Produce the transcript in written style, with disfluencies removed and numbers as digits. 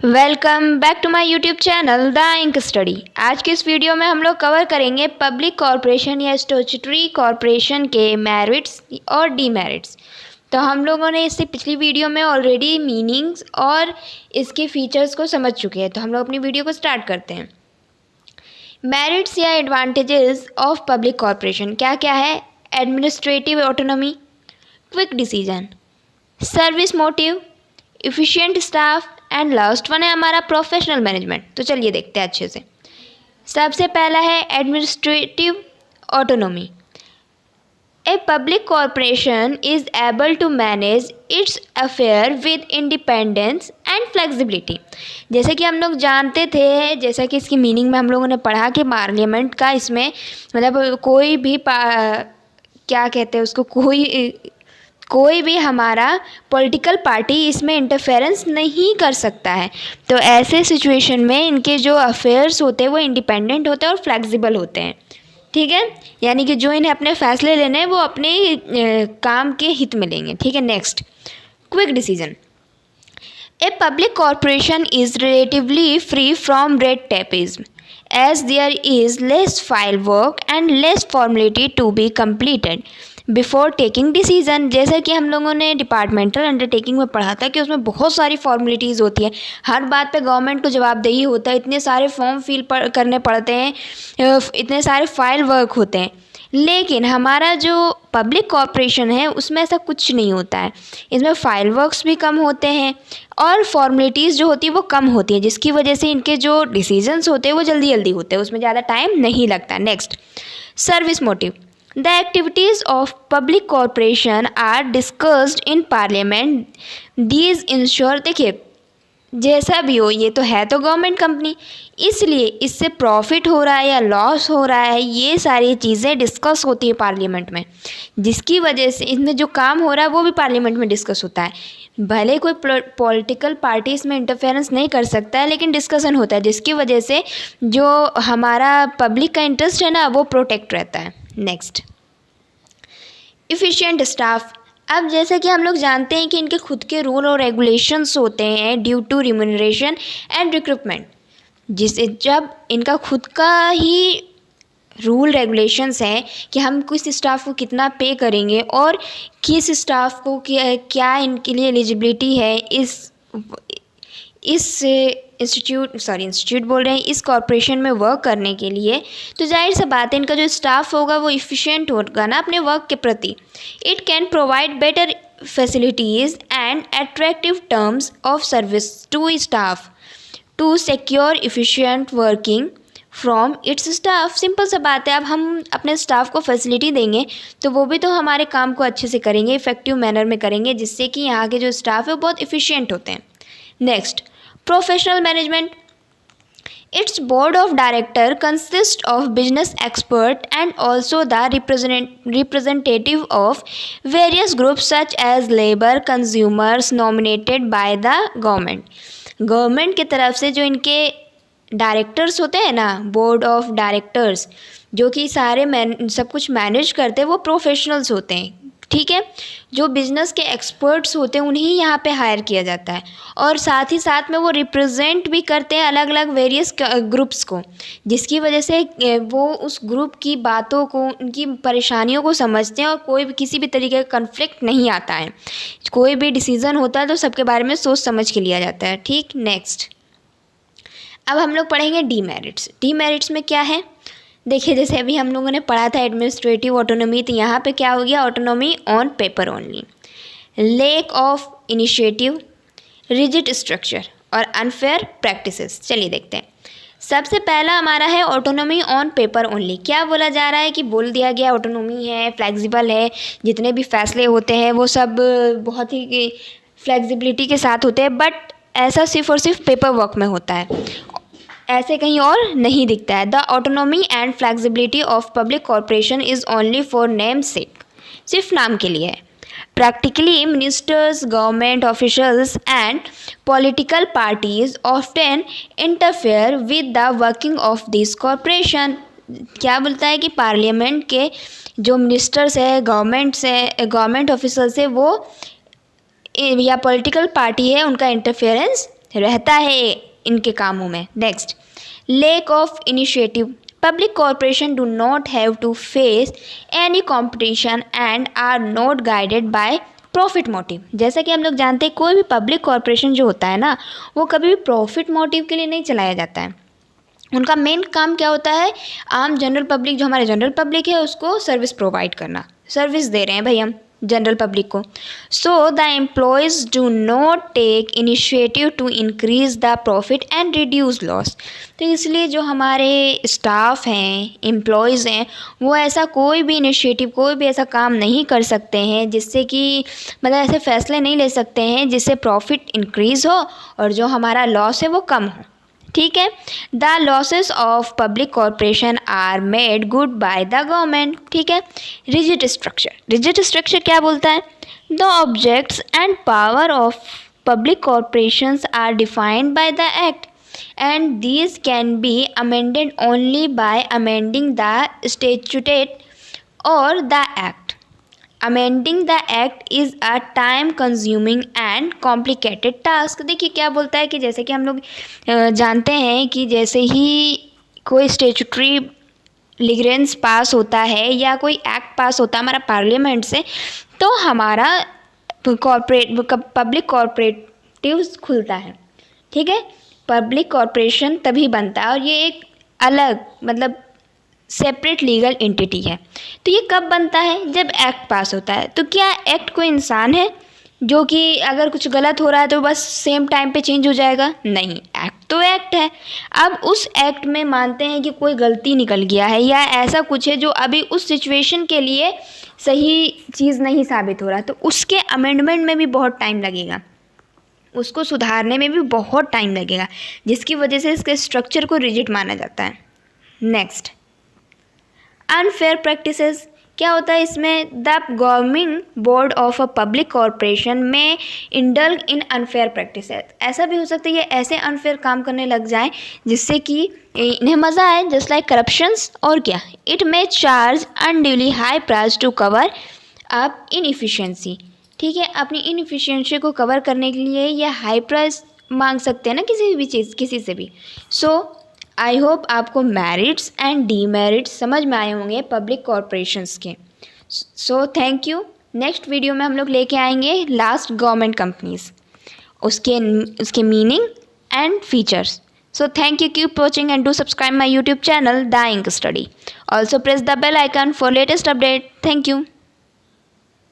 Welcome back to my YouTube channel the Ink Study. आज के इस वीडियो में हम लोग कवर करेंगे पब्लिक कॉरपोरेशन या स्टैट्यूटरी कॉरपोरेशन के मेरिट्स और डीमेरिट्स। तो हम लोगों ने इससे पिछली वीडियो में ऑलरेडी मीनिंग्स और इसके फीचर्स को समझ चुके हैं। तो हम लोग अपनी वीडियो को स्टार्ट करते हैं। मेरिट्स या एडवांटेजेस ऑफ पब्लिक कॉरपोरेशन क्या क्या है? Administrative autonomy, quick decision, service motive, efficient staff and last one है हमारा प्रोफेशनल मैनेजमेंट। तो चलिए देखते हैं अच्छे से। सबसे पहला है administrative autonomy. A public corporation is able to manage its affair with independence and flexibility. जैसे कि हम लोग जानते थे, जैसा कि इसकी मीनिंग में हम लोगों ने पढ़ा कि पार्लियामेंट का इसमें मतलब कोई भी क्या कहते हैं उसको, कोई भी हमारा पॉलिटिकल पार्टी इसमें इंटरफेरेंस नहीं कर सकता है। तो ऐसे सिचुएशन में इनके जो अफेयर्स होते हैं वो इंडिपेंडेंट होते हैं और फ्लेक्सिबल होते हैं। ठीक है, यानी कि जो इन्हें अपने फैसले लेने हैं वो अपने काम के हित में लेंगे। ठीक है, next, quick decision. A public corporation is relatively free from red tapism as there is less file work and less formality to be completed before taking decision। जैसे कि हम लोगों ने डिपार्टमेंटल अंडरटेकिंग में पढ़ा था कि उसमें बहुत सारी फॉर्मेलिटीज़ होती है, हर बात पे गवर्नमेंट को जवाबदेही होता है, इतने सारे फॉर्म फिल करने पड़ते हैं, इतने सारे फाइल वर्क होते हैं। लेकिन हमारा जो पब्लिक कॉरपोरेशन है उसमें ऐसा कुछ नहीं होता है। इसमें फाइल वर्क्स भी कम होते हैं और फॉर्मेलिटीज़ जो होती है वो कम होती है, जिसकी वजह से इनके जो डिसीजंस होते हैं वो जल्दी जल्दी होते हैं, उसमें ज़्यादा टाइम नहीं लगता। Next, service motive. The activities of public corporation are discussed in parliament. These ensure, देखिए जैसा भी हो, ये तो है तो गवर्नमेंट कंपनी, इसलिए इससे प्रॉफिट हो रहा है या लॉस हो रहा है, ये सारी चीज़ें डिस्कस होती है पार्लियामेंट में, जिसकी वजह से इसमें जो काम हो रहा है वो भी पार्लियामेंट में डिस्कस होता है। भले कोई पॉलिटिकल पार्टी इसमें इंटरफेरेंस नहीं कर सकता है, लेकिन डिस्कशन होता है, जिसकी वजह से जो हमारा पब्लिक का इंटरेस्ट है ना वो प्रोटेक्ट रहता है। Next, efficient staff. अब जैसे कि हम लोग जानते हैं कि इनके खुद के रूल और रेगुलेशंस होते हैं due to remuneration and recruitment, जिससे जब इनका खुद का ही रूल रेगुलेशंस हैं कि हम किस स्टाफ को कितना पे करेंगे और किस स्टाफ को क्या इनके लिए एलिजिबिलिटी है इस इंस्टीट्यूट बोल रहे हैं, इस कॉरपोरेशन में वर्क करने के लिए। तो जाहिर सा बात है इनका जो स्टाफ होगा वो इफ़िशिएंट होगा ना अपने वर्क के प्रति। It can provide better facilities and attractive terms of service to staff to secure efficient working from its staff. Simple सा बात है, अब हम अपने स्टाफ को फैसिलिटी देंगे तो वो भी तो हमारे काम को अच्छे से करेंगे, इफ़ेक्टिव मैनर में करेंगे, जिससे कि यहाँ के जो स्टाफ है वो बहुत इफ़िशिएंट होते हैं। Next, professional management. Its board of director consists of business expert and also the representative of various groups such as labor, consumers nominated by the government। Government की तरफ से जो इनके डायरेक्टर्स होते हैं ना, बोर्ड ऑफ डायरेक्टर्स, जो कि सारे सब कुछ मैनेज करते हैं, वो प्रोफेशनल्स होते हैं। ठीक है, जो बिज़नेस के एक्सपर्ट्स होते हैं उन्हीं यहाँ पे हायर किया जाता है, और साथ ही साथ में वो रिप्रेजेंट भी करते हैं अलग अलग वेरियस ग्रुप्स को, जिसकी वजह से वो उस ग्रुप की बातों को, उनकी परेशानियों को समझते हैं और कोई भी किसी भी तरीके का कन्फ्लिक्ट नहीं आता है। कोई भी डिसीज़न होता है तो सबके बारे में सोच समझ के लिया जाता है। ठीक, नेक्स्ट, अब हम लोग पढ़ेंगे डीमेरिट्स। डीमेरिट्स में क्या है? देखिए, जैसे अभी हम लोगों ने पढ़ा था एडमिनिस्ट्रेटिव ऑटोनॉमी, तो यहाँ पे क्या हो गया? Autonomy on paper only, lake of initiative, rigid structure और अनफेयर प्रैक्टिसेस। चलिए देखते हैं। सबसे पहला हमारा है ऑटोनॉमी ऑन पेपर ओनली। क्या बोला जा रहा है कि बोल दिया गया ऑटोनॉमी है, फ्लेक्सिबल है, जितने भी फैसले होते हैं वो सब बहुत ही फ्लेक्सिबिलिटी के साथ होते हैं, बट ऐसा सिर्फ और सिर्फ पेपर वर्क में होता है, ऐसे कहीं और नहीं दिखता है। The autonomy and flexibility of public corporation is only for name सेक, सिर्फ नाम के लिए है। Practically ministers, government officials and political parties often interfere with the working of this corporation. क्या बोलता है कि पार्लियामेंट के जो मिनिस्टर्स है, गवर्नमेंट ऑफिसर्स है, वो या पॉलिटिकल पार्टी है, उनका इंटरफेरेंस रहता है इनके कामों में। Next, lack of initiative. Public corporation do not have to face any competition and are not guided by profit motive. जैसा कि हम लोग जानते हैं, कोई भी पब्लिक कॉरपोरेशन जो होता है ना, वो कभी भी प्रॉफिट मोटिव के लिए नहीं चलाया जाता है। उनका मेन काम क्या होता है, आम जनरल पब्लिक, जो हमारे जनरल पब्लिक है, उसको सर्विस प्रोवाइड करना। सर्विस दे रहे हैं भाई हम जनरल पब्लिक को। So the employees do not take initiative to increase the profit and reduce loss. तो इसलिए जो हमारे स्टाफ हैं, एम्प्लॉयज़ हैं, वो ऐसा कोई भी इनिशिएटिव, कोई भी ऐसा काम नहीं कर सकते हैं जिससे कि मतलब ऐसे फैसले नहीं ले सकते हैं जिससे प्रॉफिट इंक्रीज़ हो और जो हमारा लॉस है वो कम हो। ठीक है। The losses of public corporation are made good by the government. ठीक है। Rigid structure. रिजिड स्ट्रक्चर क्या बोलता है, the objects and power of public corporations are defined by the act and these can be amended only by amending the statute or the act. Amending the act is a time consuming and complicated task. देखिए क्या बोलता है कि जैसे कि हम लोग जानते हैं कि जैसे ही कोई स्टेचुटरी लिगरेंस पास होता है या कोई एक्ट पास होता है हमारा पार्लियामेंट से, तो हमारा पब्लिक कॉरपोरेटिव्स खुलता है। ठीक है। पब्लिक कॉरपोरेशन तभी बनता है और ये एक अलग मतलब सेपरेट लीगल एंटिटी है। तो ये कब बनता है, जब एक्ट पास होता है। तो क्या एक्ट कोई इंसान है जो कि अगर कुछ गलत हो रहा है तो बस सेम टाइम पे चेंज हो जाएगा? नहीं, एक्ट तो एक्ट है। अब उस एक्ट में मानते हैं कि कोई गलती निकल गया है या ऐसा कुछ है जो अभी उस सिचुएशन के लिए सही चीज़ नहीं साबित हो रहा, तो उसके अमेंडमेंट में भी बहुत टाइम लगेगा, उसको सुधारने में भी बहुत टाइम लगेगा, जिसकी वजह से इसके स्ट्रक्चर को रिजिड माना जाता है। Next, unfair practices. क्या होता है इसमें, the governing board of a public corporation में इंडल्ज इन अनफेयर प्रैक्टिसेस। ऐसा भी हो सकता है ये ऐसे अनफेयर काम करने लग जाए जिससे कि इन्हें मज़ा आए, जस्ट लाइक करप्शंस। और क्या, it may charge unduly high price to cover up inefficiency. ठीक है, अपनी इनएफिशिएंसी को कवर करने के लिए ये हाई प्राइस मांग सकते हैं ना किसी भी चीज़, किसी से भी। सो आई होप आपको मेरिट्स एंड डीमेरिट्स समझ में आए होंगे पब्लिक कॉरपोरेशंस के। So thank you. Next video में हम लोग लेके आएंगे लास्ट गवर्नमेंट कंपनीज, उसके meaning and features. So thank you, keep watching and do subscribe my YouTube channel the Ink Study. Also press the bell icon for latest update. Thank you.